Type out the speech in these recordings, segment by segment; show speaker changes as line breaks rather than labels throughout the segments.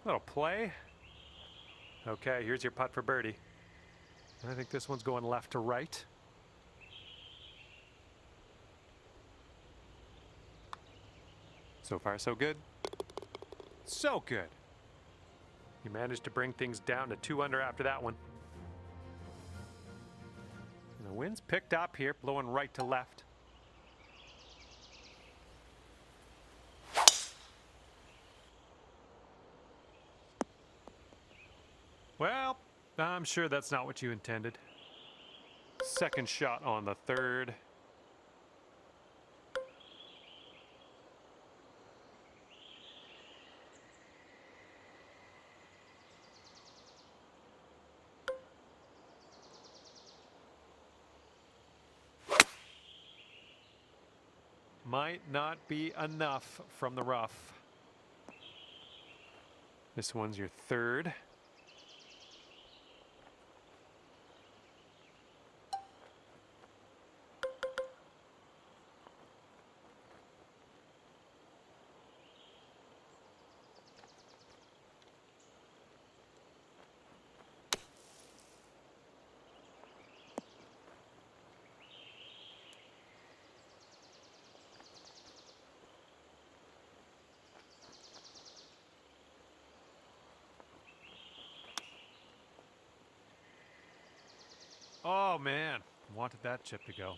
Little play. Okay, here's your putt for birdie. I think this one's going left to right. So far, so good. So good. You managed to bring things down to 2 under after that one. And the wind's picked up here, blowing right to left. Well, I'm sure that's not what you intended. Second shot on the third. Might not be enough from the rough. This one's your third. Oh man, wanted that chip to go.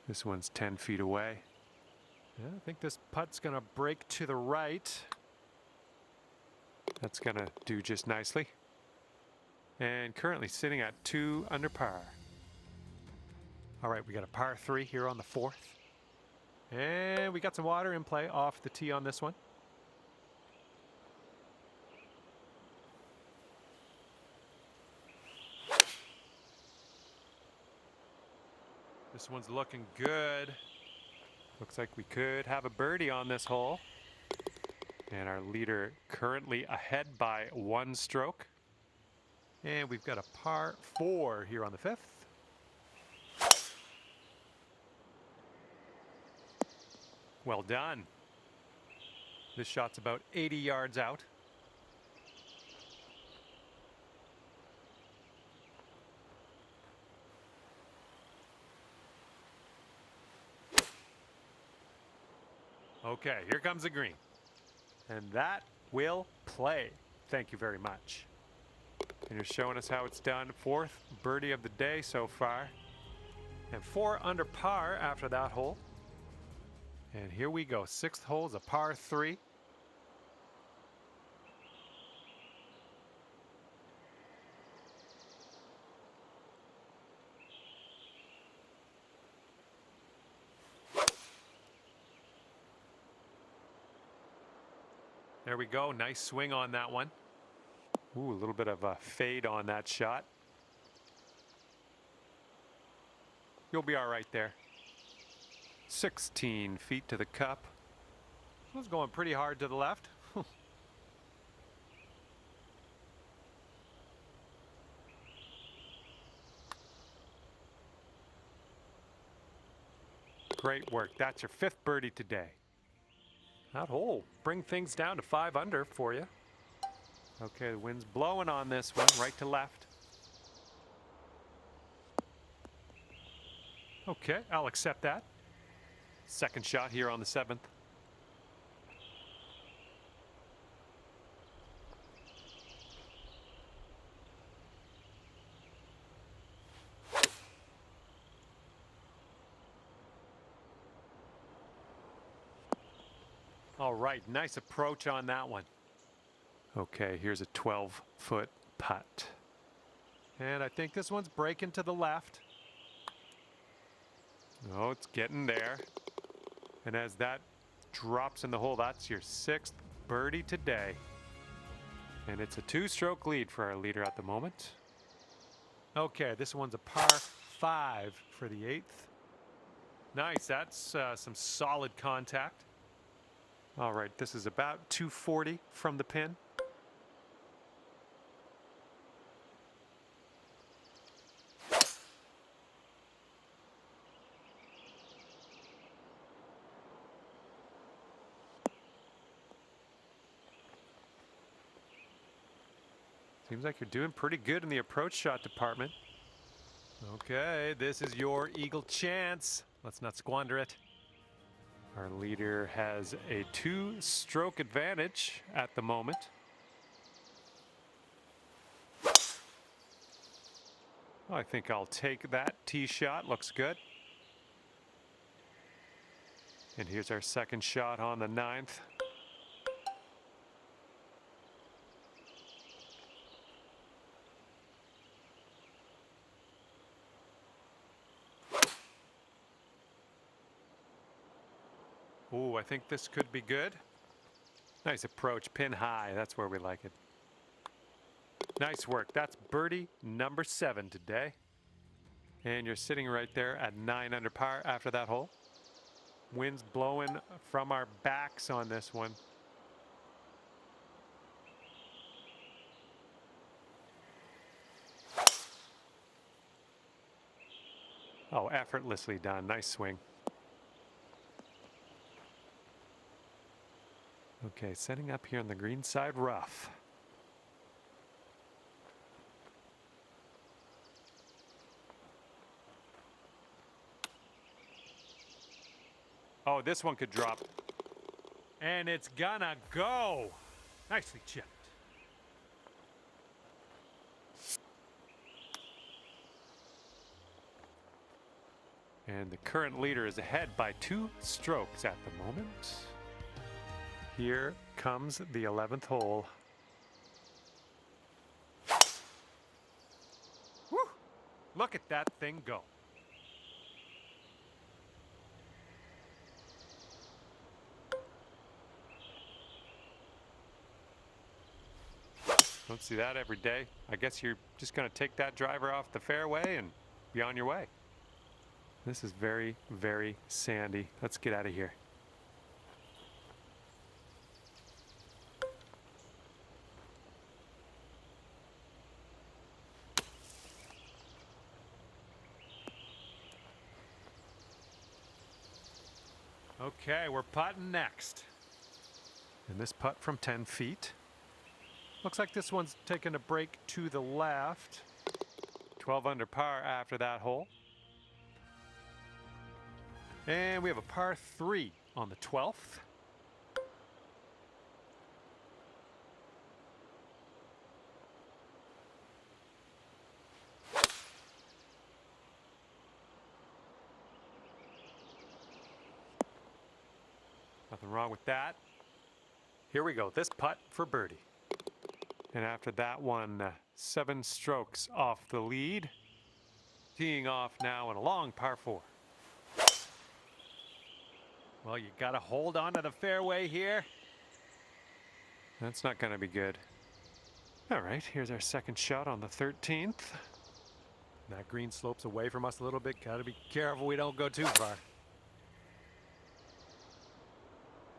This one's 10 feet away. Yeah, I think this putt's gonna break to the right. That's gonna do just nicely. And currently sitting at 2 under par. All right, we got a par 3 here on the 4th. And we got some water in play off the tee on this one. This one's looking good. Looks like we could have a birdie on this hole. And our leader currently ahead by 1 stroke. And we've got a par 4 here on the 5th. Well done. This shot's about 80 yards out. Okay, here comes the green. And that will play. Thank you very much. And you're showing us how it's done. 4th birdie of the day so far. And 4 under par after that hole. And here we go. 6th hole is a par 3. There we go. Nice swing on that one. Ooh, a little bit of a fade on that shot. You'll be all right there. 16 feet to the cup. It was going pretty hard to the left. Great work. That's your 5th birdie today. That hole bring things down to 5 under for you. Okay, the wind's blowing on this one, right to left. Okay, I'll accept that. Second shot here on the 7th. All right, nice approach on that one. Okay, here's a 12-foot putt. And I think this one's breaking to the left. Oh, it's getting there. And as that drops in the hole, that's your 6th birdie today. And it's a 2-stroke lead for our leader at the moment. Okay, this one's a par 5 for the 8th. Nice, that's some solid contact. All right, this is about 240 from the pin. Seems like you're doing pretty good in the approach shot department. Okay, this is your eagle chance. Let's not squander it. Our leader has a 2-stroke advantage at the moment. I think I'll take that tee shot. Looks good. And here's our second shot on the 9th. Ooh, I think this could be good. Nice approach, pin high. That's where we like it. Nice work. That's birdie number 7 today. And you're sitting right there at 9 under par after that hole. Wind's blowing from our backs on this one. Oh, effortlessly done. Nice swing. Okay, setting up here on the green side rough. Oh, this one could drop. And it's gonna go. Nicely chipped. And the current leader is ahead by 2 strokes at the moment. Here comes the 11th hole. Woo! Look at that thing go. Don't see that every day. I guess you're just going to take that driver off the fairway and be on your way. This is very, very sandy. Let's get out of here. Okay, we're putting next. And this putt from 10 feet. Looks like this one's taking a break to the left. 12 under par after that hole. And we have a par 3 on the 12th. Nothing wrong with that. Here we go. This putt for birdie. And after that one, 7 strokes off the lead. Teeing off now in a long par 4. Well, you got to hold on to the fairway here. That's not going to be good. All right, here's our second shot on the 13th. That green slopes away from us a little bit. Got to be careful we don't go too far.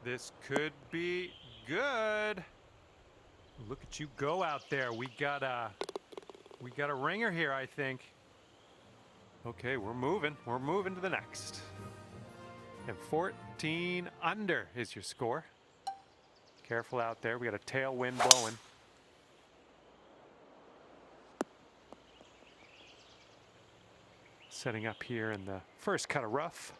This could be good. Look at you go out there. We got a ringer here, I think. Okay, we're moving. We're moving to the next. And 14 under is your score. Careful out there. We got a tailwind blowing. Setting up here in the first cut of rough.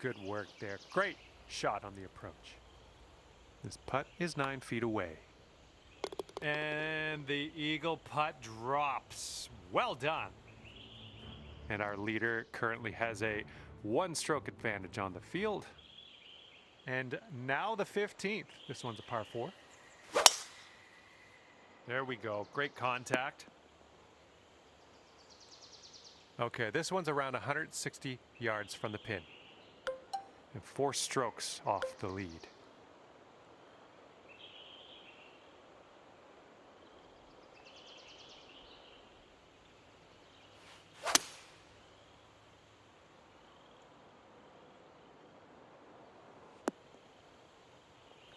Good work there. Great shot on the approach. This putt is 9 feet away. And the eagle putt drops. Well done. And our leader currently has a 1-stroke advantage on the field. And now the 15th. This one's a par 4. There we go. Great contact. Okay, this one's around 160 yards from the pin. And 4 strokes off the lead.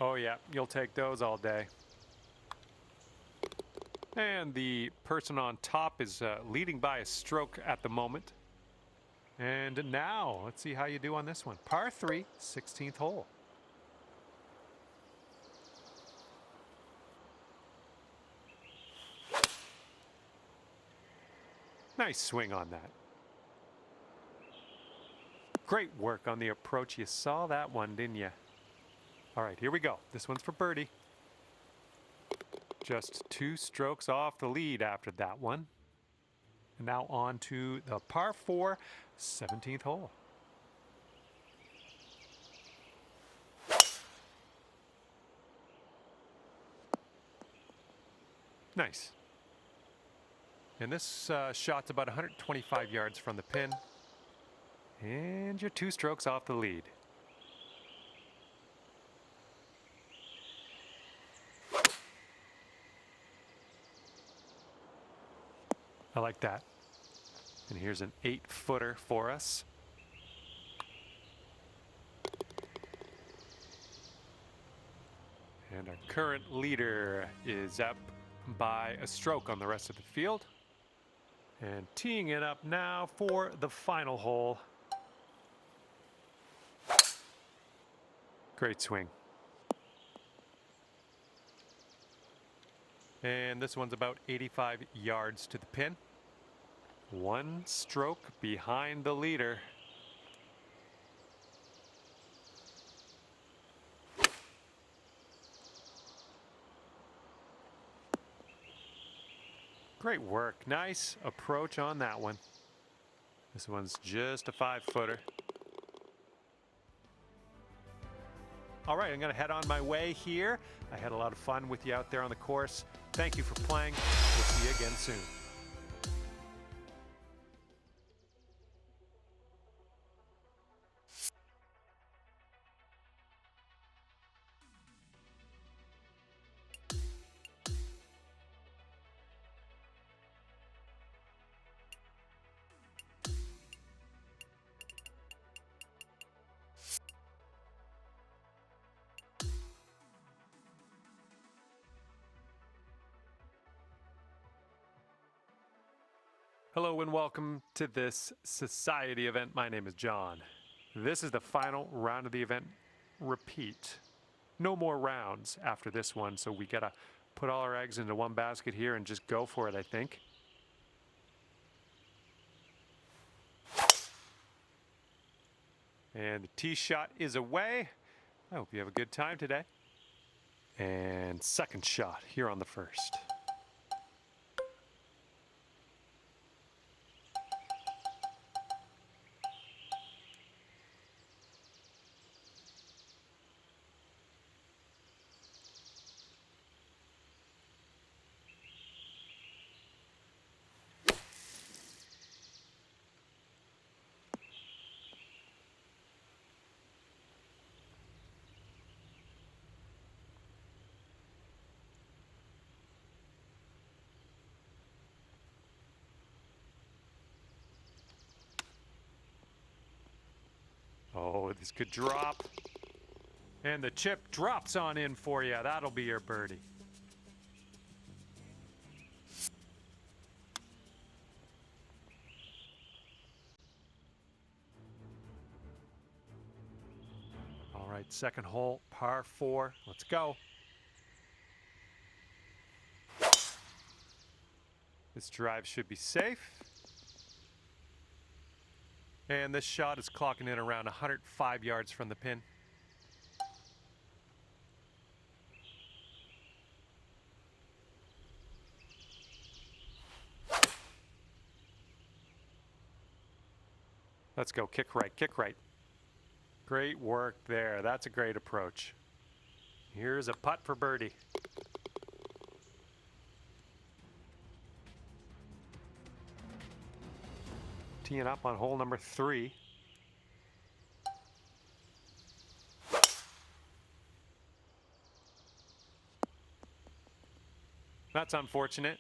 Oh yeah, you'll take those all day. And the person on top is leading by a stroke at the moment. And now, let's see how you do on this one. Par 3, 16th hole. Nice swing on that. Great work on the approach. You saw that one, didn't you? All right, here we go. This one's for birdie. Just 2 strokes off the lead after that one. And now on to the par 4, 17th hole. Nice. And this shot's about 125 yards from the pin. And you're 2 strokes off the lead. I like that. And here's an 8-footer for us. And our current leader is up by a stroke on the rest of the field. And teeing it up now for the final hole. Great swing. And this one's about 85 yards to the pin. 1 stroke behind the leader. Great work. Nice approach on that one. This one's just a 5-footer. All right, I'm going to head on my way here. I had a lot of fun with you out there on the course. Thank you for playing. We'll see you again soon. Hello and welcome to this society event. My name is John. This is the final round of the event. Repeat. No more rounds after this one, so we gotta put all our eggs into one basket here and just go for it, I think. And the tee shot is away. I hope you have a good time today. And second shot here on the first. Oh, this could drop. And the chip drops on in for you. That'll be your birdie. All right, second hole, par 4. Let's go. This drive should be safe. And this shot is clocking in around 105 yards from the pin. Let's go, kick right, kick right. Great work there. That's a great approach. Here's a putt for birdie. Teeing up on hole number 3. That's unfortunate.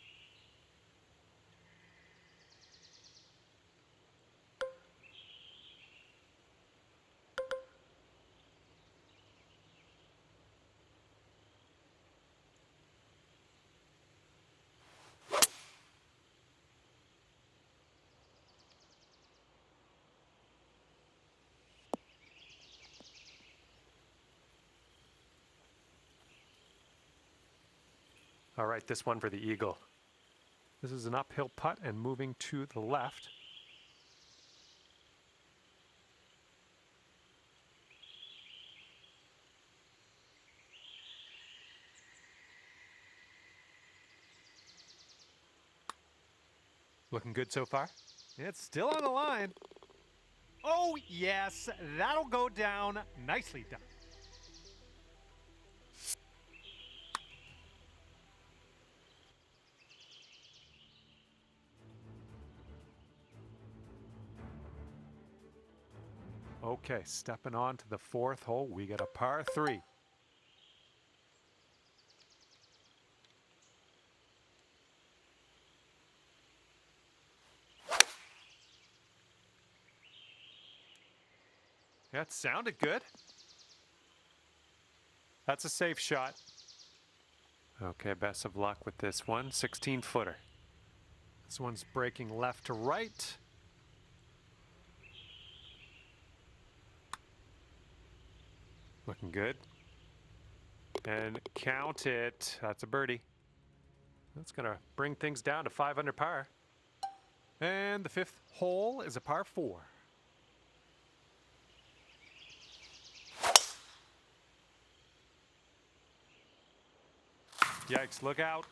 All right, this one for the eagle. This is an uphill putt and moving to the left. Looking good so far?
It's still on the line. Oh, yes, that'll go down. Nicely done.
Okay, stepping on to the fourth hole, we get a par 3. That sounded good. That's a safe shot. Okay, best of luck with this one. 16-footer. This one's breaking left to right. Looking good. And count it. That's a birdie. That's going to bring things down to 5 under par. And the fifth hole is a par 4. Yikes, look out.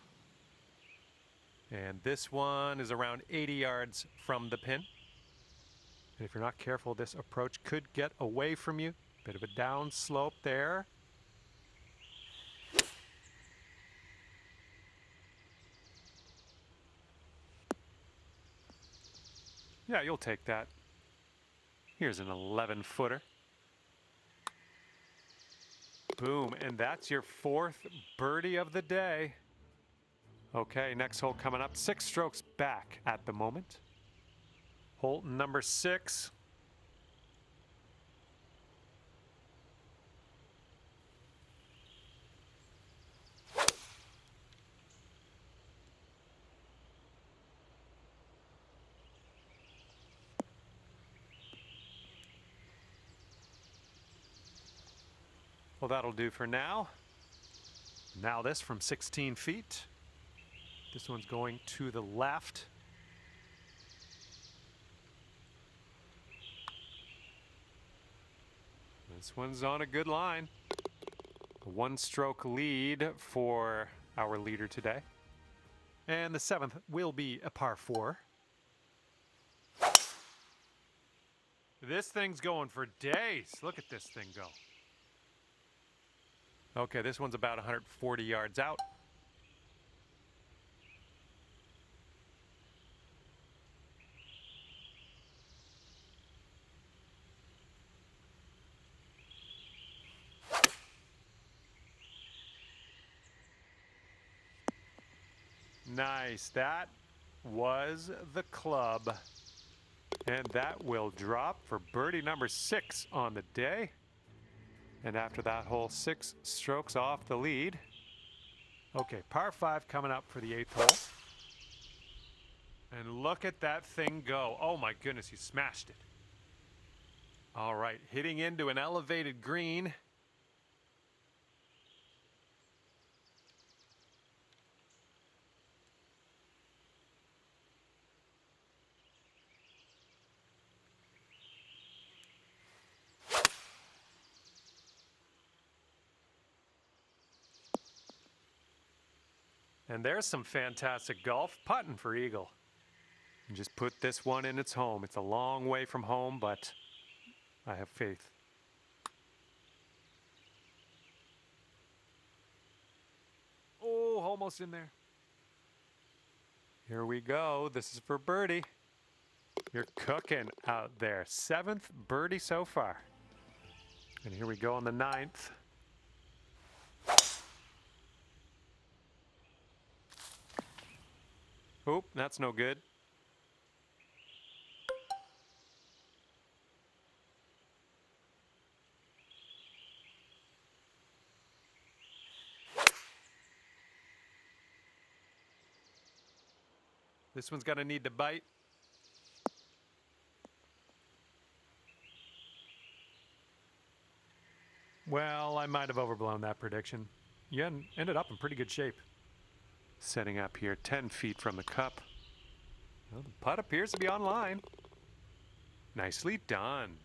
And this one is around 80 yards from the pin. And if you're not careful, this approach could get away from you. Bit of a down slope there. Yeah, you'll take that. Here's an 11-footer. Boom, and that's your 4th birdie of the day. Okay, next hole coming up. 6 strokes back at the moment. Hole number 6. Well, that'll do for now. Now this from 16 feet. This one's going to the left. This one's on a good line. A 1-stroke lead for our leader today. And the 7th will be a par 4. This thing's going for days. Look at this thing go. Okay, this one's about 140 yards out. Nice. That was the club. And that will drop for birdie number 6 on the day. And after that hole, 6 strokes off the lead. Okay, par 5 coming up for the 8th hole. And look at that thing go. Oh my goodness, he smashed it. All right, hitting into an elevated green. And there's some fantastic golf putting for eagle. And just put this one in its home. It's a long way from home, but I have faith. Oh, almost in there. Here we go. This is for birdie. You're cooking out there. 7th birdie so far. And here we go on the 9th. Oop, that's no good. This one's going to need to bite. Well, I might have overblown that prediction. You ended up in pretty good shape. Setting up here 10 feet from the cup. Well, the putt appears to be online. Nicely done.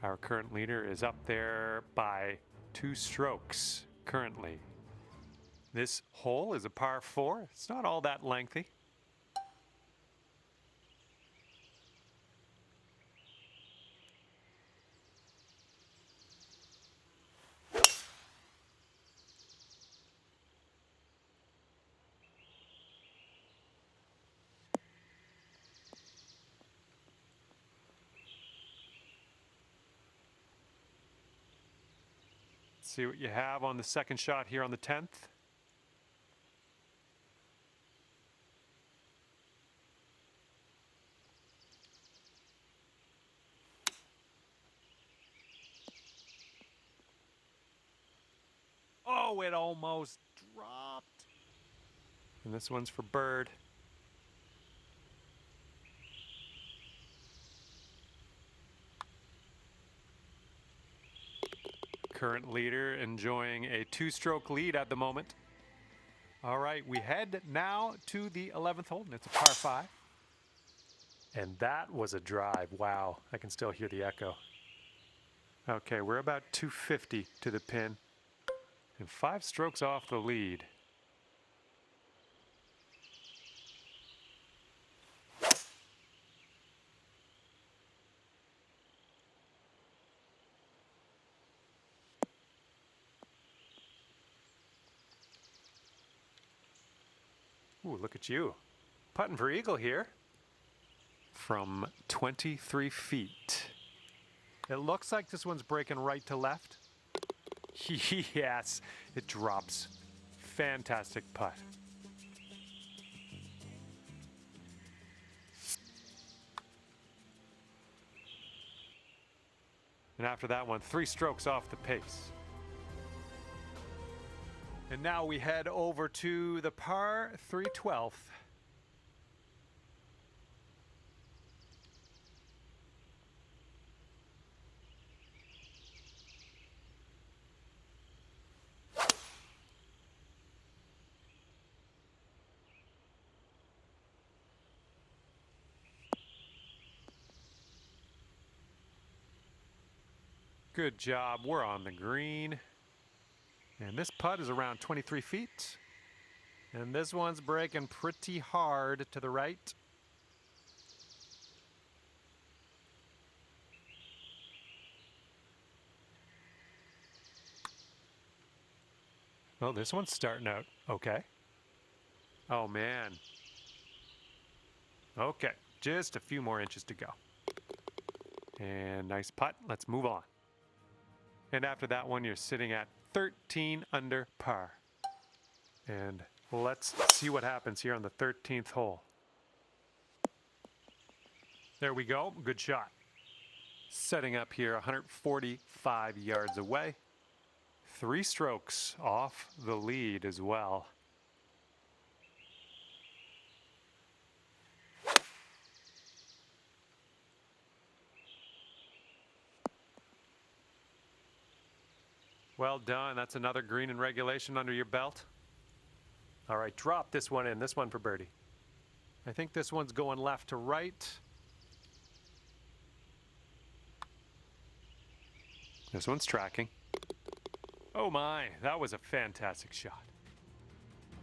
Our current leader is up there by 2 strokes currently. This hole is a par 4. It's not all that lengthy. See what you have on the second shot here on the 10th.
Oh, it almost dropped.
And this one's for bird. Current leader enjoying a 2-stroke lead at the moment.
All right, we head now to the 11th hole, and it's a par 5.
And that was a drive. Wow, I can still hear the echo. Okay, we're about 250 to the pin and 5 strokes off the lead. Ooh, look at you. Putting for eagle here from 23 feet.
It looks like this one's breaking right to left.
Yes, it drops. Fantastic putt. And after that one, 3 strokes off the pace.
And now we head over to the par 3 12th.
Good job. We're on the green. And this putt is around 23 feet.
And this one's breaking pretty hard to the right.
Well, this one's starting out okay. Oh, man. Okay, just a few more inches to go. And nice putt. Let's move on. And after that one, you're sitting at 13 under par. And let's see what happens here on the 13th hole. There we go. Good shot. Setting up here 145 yards away. 3 strokes off the lead as well. Well done. That's another green in regulation under your belt. All right, drop this one in. This one for birdie.
I think this one's going left to right.
This one's tracking. Oh my, that was a fantastic shot.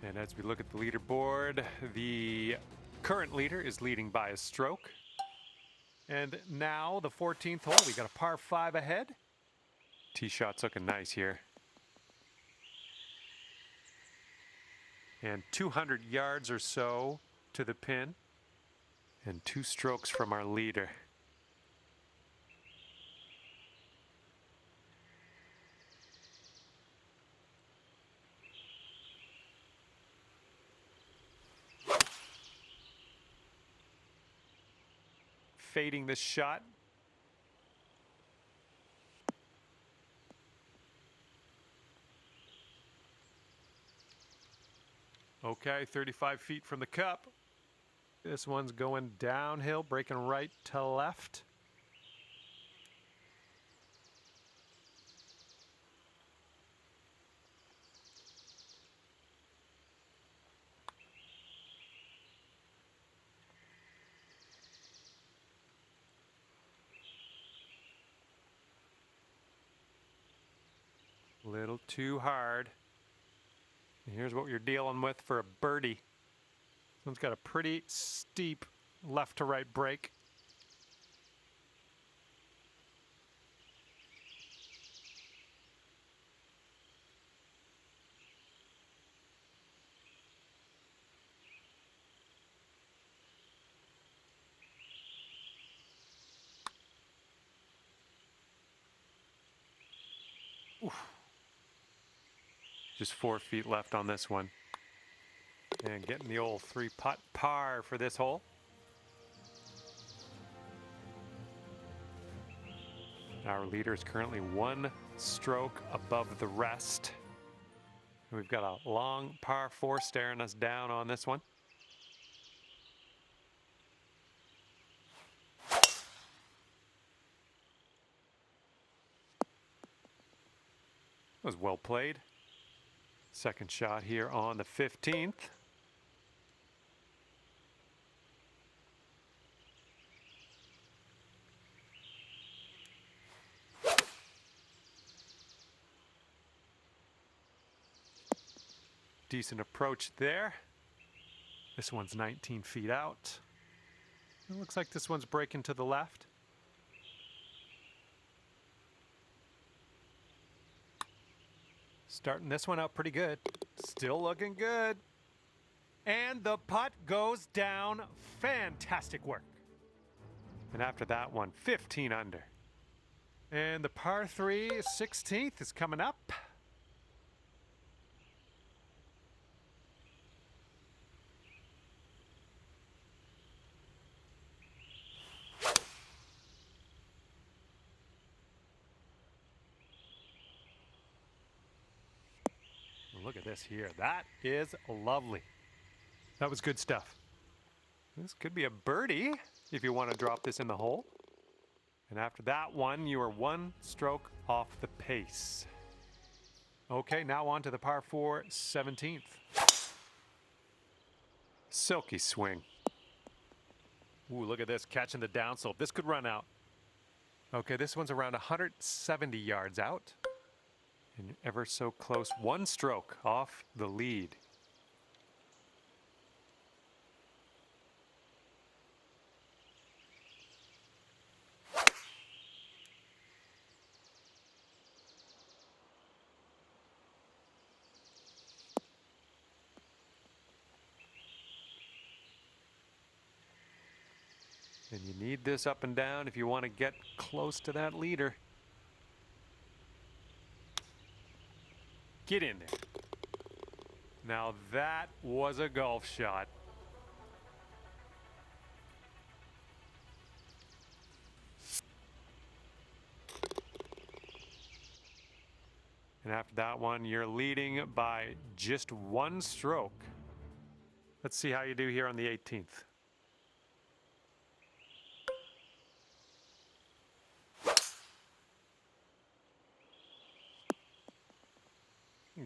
And as we look at the leaderboard, the current leader is leading by a stroke.
And now the 14th hole, we got a par 5 ahead.
Tee shot's looking nice here. And 200 yards or so to the pin. And 2 strokes from our leader. Fading this shot. Okay, 35 feet from the cup. This one's going downhill, breaking right to left. little too hard. And here's what you're dealing with for a birdie. This one's got a pretty steep left to right break. Oof. Just 4 feet left on this one. And getting the old 3-putt par for this hole. Our leader is currently 1 stroke above the rest. We've got a long par 4 staring us down on this one. Was well played. Second shot here on the 15th. Decent approach there. This one's 19 feet out. It looks like this one's breaking to the left. Starting this one out pretty good. Still looking good.
And the putt goes down. Fantastic work.
And after that one, 15 under.
And the par 3 16th is coming up.
Look at this here. That is lovely. That was good stuff. This could be a birdie if you want to drop this in the hole. And after that one, you are 1 stroke off the pace. Okay, now on to the par 4 17th. Silky swing. Ooh, look at this, catching the downslope. This could run out. Okay, this one's around 170 yards out. And ever so close, 1 stroke off the lead. And you need this up and down if you want to get close to that leader. Get in there. Now that was a golf shot. And after that one, you're leading by just 1 stroke. Let's see how you do here on the 18th.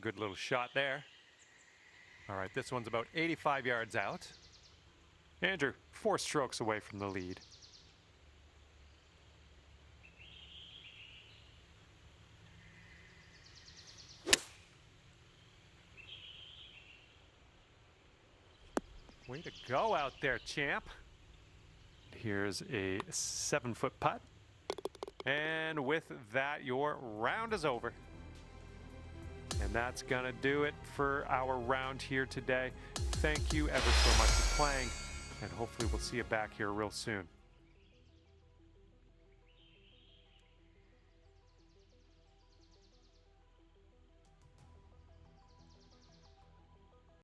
Good little shot there. All right, this one's about 85 yards out. Andrew, 4 strokes away from the lead. Way to go out there, champ. Here's a 7-foot putt. And with that, your round is over. And that's going to do it for our round here today. Thank you ever so much for playing, and hopefully we'll see you back here real soon.